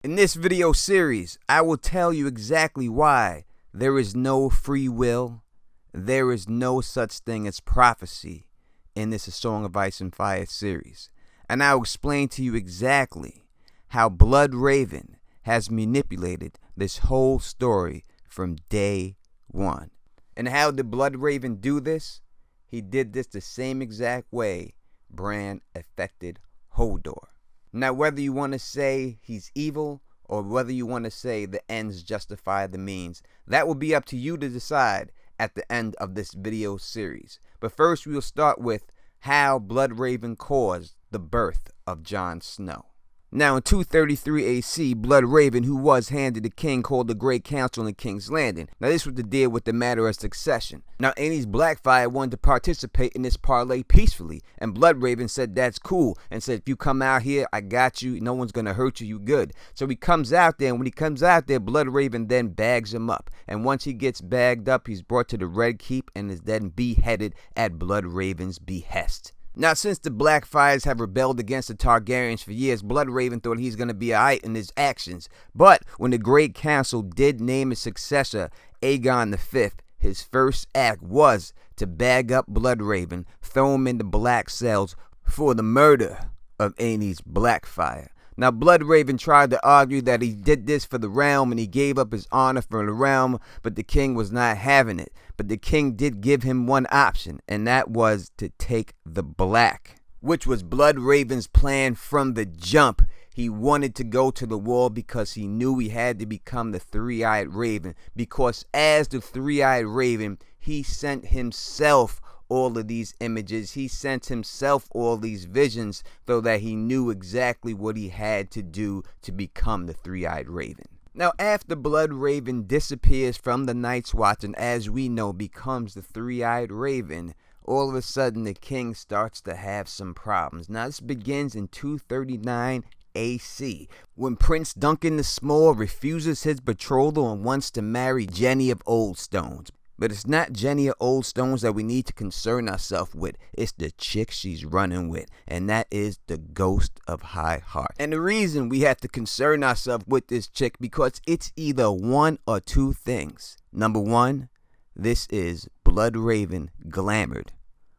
In this video series, I will tell you exactly why there is no free will, there is no such thing as prophecy in this A Song of Ice and Fire series. And I will explain to you exactly how BloodRaven has manipulated this whole story from day one. And how did BloodRaven do this? He did this the same exact way Bran affected Hodor. Now, whether you want to say he's evil or whether you want to say the ends justify the means, that will be up to you to decide at the end of this video series. But first, we will start with how BloodRaven caused the birth of Jon Snow. Now, in 233 AC, BloodRaven, who was handed the king, called the Great Council in King's Landing. Now, this was to deal with the matter of succession. Now, Aenys Blackfyre wanted to participate in this parlay peacefully, and BloodRaven said that's cool, and said, if you come out here, I got you, no one's gonna hurt you, you good. So he comes out there, and when he comes out there, BloodRaven then bags him up. And once he gets bagged up, he's brought to the Red Keep and is then beheaded at BloodRaven's behest. Now, since the Blackfyres have rebelled against the Targaryens for years, BloodRaven thought he's going to be alright in his actions. But when the Great Council did name his successor, Aegon V, his first act was to bag up BloodRaven, throw him into black cells for the murder of Aenys Blackfyre. Now, BloodRaven tried to argue that he did this for the realm and he gave up his honor for the realm, but the king was not having it. But the king did give him one option, and that was to take the black, which was BloodRaven's plan from the jump. He wanted to go to the wall because he knew he had to become the three-eyed raven, because as the three-eyed raven, he sent himself all of these images. He sent himself all these visions so that he knew exactly what he had to do to become the three-eyed raven. Now, after BloodRaven disappears from the Night's Watch and, as we know, becomes the three-eyed raven, all of a sudden the king starts to have some problems. Now, this begins in 239 AC, when Prince Duncan the Small refuses his betrothal and wants to marry Jenny of Oldstones. But it's not Jenny of Oldstones that we need to concern ourselves with. It's the chick she's running with, and that is the Ghost of High Heart. And the reason we have to concern ourselves with this chick, because it's either one or two things. Number one, this is BloodRaven glamored.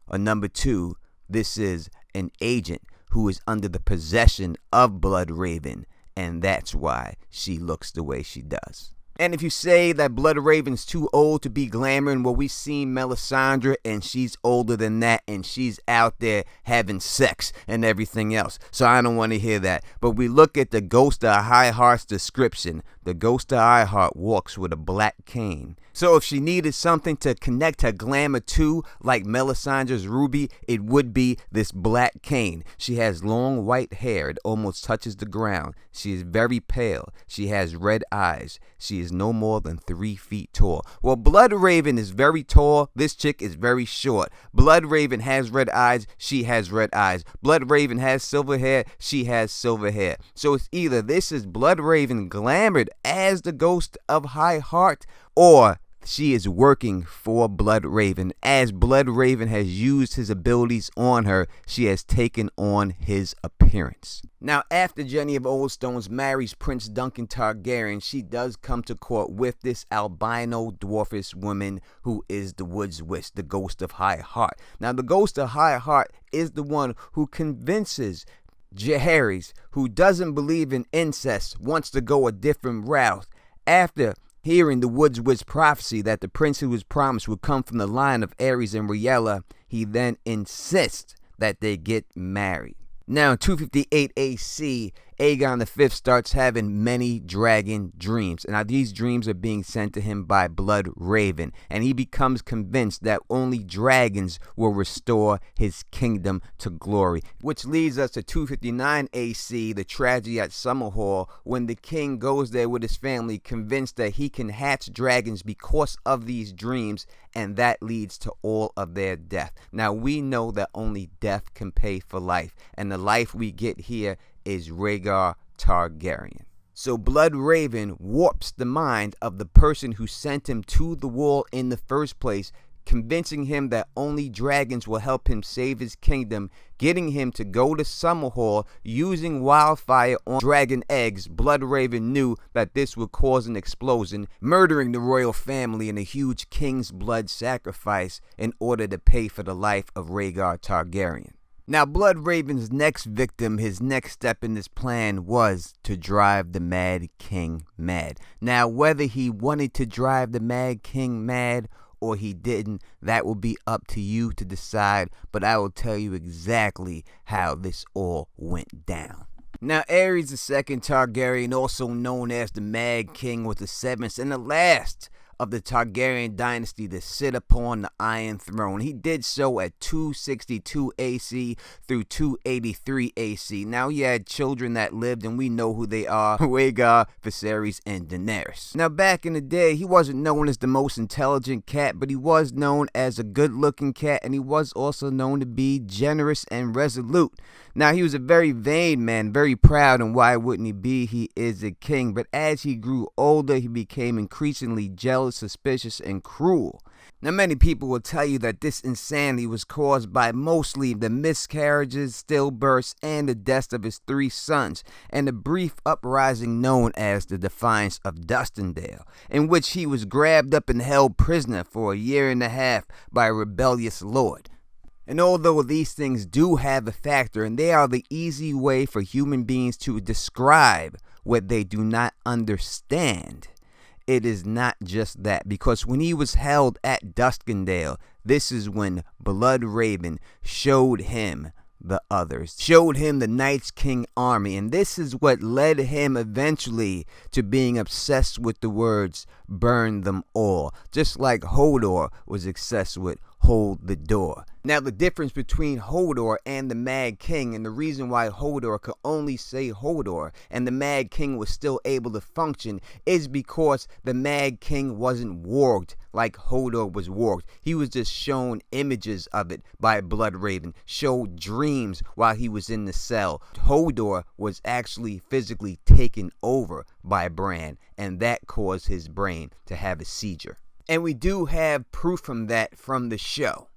Or number two, this is an agent who is under the possession of BloodRaven, and that's why she looks the way she does. And if you say that BloodRaven's too old to be glamoring, well, we've seen Melisandre, and she's older than that, and she's out there having sex and everything else. So I don't want to hear that. But we look at the Ghost of High Heart's description. The Ghost of High Heart walks with a black cane. So if she needed something to connect her glamour to, like Melisandre's ruby, it would be this black cane. She has long white hair. It almost touches the ground. She is very pale. She has red eyes. She is no more than 3 feet tall. Well, BloodRaven is very tall. This chick is very short. BloodRaven has red eyes. She has red eyes. BloodRaven has silver hair. She has silver hair. So it's either this is BloodRaven glamored as the Ghost of High Heart, or she is working for BloodRaven. As BloodRaven has used his abilities on her, she has taken on his appearance. Now, after Jenny of Oldstones marries Prince Duncan Targaryen, she does come to court with this albino dwarfish woman who is the Wood's Witch, the Ghost of High Heart. Now, the Ghost of High Heart is the one who convinces Jaehaerys, who doesn't believe in incest, wants to go a different route. After hearing the Wood's Witch prophecy that the prince who was promised would come from the line of Aerys and Rhaella, he then insists that they get married. Now, in 258 AC, Aegon V starts having many dragon dreams. And now these dreams are being sent to him by BloodRaven. And he becomes convinced that only dragons will restore his kingdom to glory. Which leads us to 259 AC, the tragedy at Summerhall, when the king goes there with his family, convinced that he can hatch dragons because of these dreams. And that leads to all of their death. Now, we know that only death can pay for life. And the life we get here is Rhaegar Targaryen. So BloodRaven warps the mind of the person who sent him to the wall in the first place, convincing him that only dragons will help him save his kingdom, getting him to go to Summerhall using wildfire on dragon eggs. BloodRaven knew that this would cause an explosion, murdering the royal family in a huge king's blood sacrifice in order to pay for the life of Rhaegar Targaryen. Now, BloodRaven's next victim, his next step in this plan, was to drive the Mad King mad. Now, whether he wanted to drive the Mad King mad or he didn't, that will be up to you to decide, but I will tell you exactly how this all went down. Now, Aerys II Targaryen, also known as the Mad King, was the seventh and the last of the Targaryen dynasty to sit upon the Iron Throne. He did so at 262 AC through 283 AC. Now, he had children that lived, and we know who they are: Rhaegar, Viserys, and Daenerys. Now, back in the day, he wasn't known as the most intelligent cat, but he was known as a good-looking cat, and he was also known to be generous and resolute. Now, he was a very vain man, very proud, and why wouldn't he be? He is a king. But as he grew older, he became increasingly jealous, suspicious, and cruel. Now, many people will tell you that this insanity was caused by mostly the miscarriages, stillbirths, and the deaths of his 3 sons, and the brief uprising known as the Defiance of Dustindale, in which he was grabbed up and held prisoner for a year and a half by a rebellious lord. And although these things do have a factor, and they are the easy way for human beings to describe what they do not understand, it is not just that. Because when he was held at Duskendale, this is when BloodRaven showed him the others, showed him the Night's King army, and this is what led him eventually to being obsessed with the words "burn them all," just like Hodor was obsessed with "hold the door." Now, the difference between Hodor and the Mad King, and the reason why Hodor could only say Hodor and the Mad King was still able to function, is because the Mad King wasn't warged like Hodor was warged. He was just shown images of it by BloodRaven, showed dreams while he was in the cell. Hodor was actually physically taken over by Bran, and that caused his brain to have a seizure. And we do have proof from that from the show.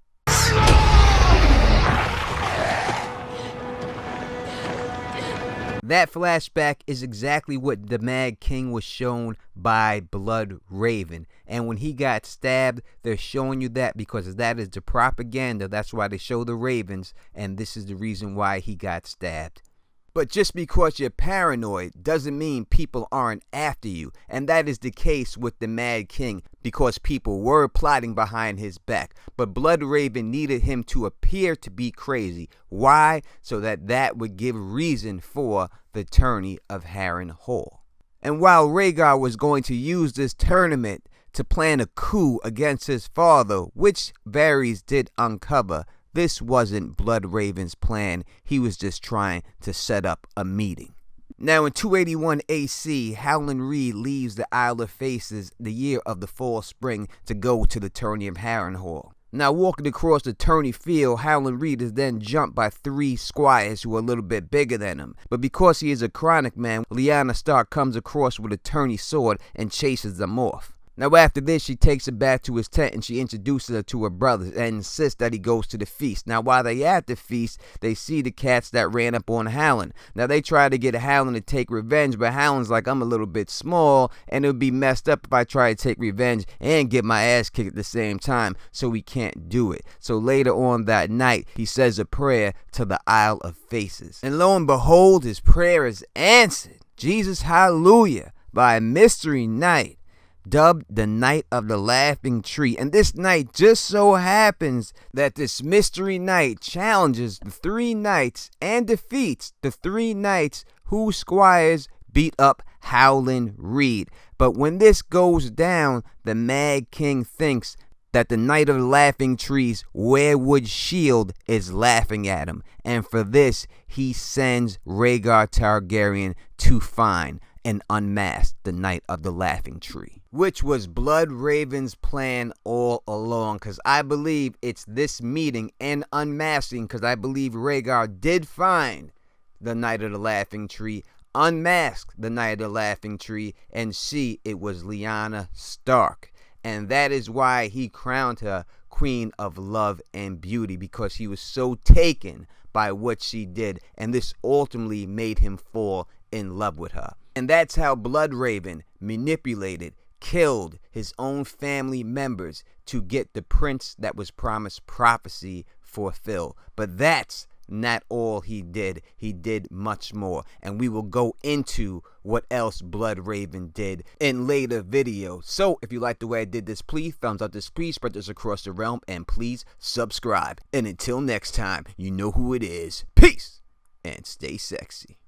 That flashback is exactly what the Mad King was shown by BloodRaven. And when he got stabbed, they're showing you that because that is the propaganda. That's why they show the ravens, and this is the reason why he got stabbed. But just because you're paranoid doesn't mean people aren't after you. And that is the case with the Mad King, because people were plotting behind his back. But BloodRaven needed him to appear to be crazy. Why? So that would give reason for the tourney of Harrenhal. And while Rhaegar was going to use this tournament to plan a coup against his father, which Varys did uncover, this wasn't BloodRaven's plan. He was just trying to set up a meeting. Now, in 281 AC, Howland Reed leaves the Isle of Faces, the year of the fall spring, to go to the tourney of Harrenhal. Now, walking across the tourney field, Howland Reed is then jumped by 3 squires who are a little bit bigger than him. But because he is a chronic man, Lyanna Stark comes across with a tourney sword and chases them off. Now, after this, she takes him back to his tent and she introduces her to her brothers and insists that he goes to the feast. Now, while they at the feast, they see the cats that ran up on Howland. Now, they try to get Howland to take revenge, but Howland's like, I'm a little bit small, and it would be messed up if I try to take revenge and get my ass kicked at the same time, so he can't do it. So later on that night, he says a prayer to the Isle of Faces. And lo and behold, his prayer is answered. Jesus, hallelujah, by a mystery knight, dubbed the Night of the Laughing Tree. And this night just so happens that this mystery knight challenges the 3 knights and defeats the 3 knights whose squires beat up Howland Reed. But when this goes down, the Mad King thinks that the Knight of the Laughing Tree's weirwood shield is laughing at him. And for this, he sends Rhaegar Targaryen to find and unmask the Knight of the Laughing Tree, which was BloodRaven's plan all along, because I believe it's this meeting and unmasking, because I believe Rhaegar did find the Knight of the Laughing Tree, unmask the Knight of the Laughing Tree, and see it was Lyanna Stark. And that is why he crowned her Queen of Love and Beauty, because he was so taken by what she did, and this ultimately made him fall in love with her. And that's how BloodRaven manipulated, killed his own family members to get the prince that was promised prophecy fulfilled. But that's not all he did. He did much more, and we will go into what else BloodRaven did in later videos. So if you like the way I did this, please thumbs up this, please spread this across the realm, and please subscribe. And until next time, you know who it is. Peace and stay sexy.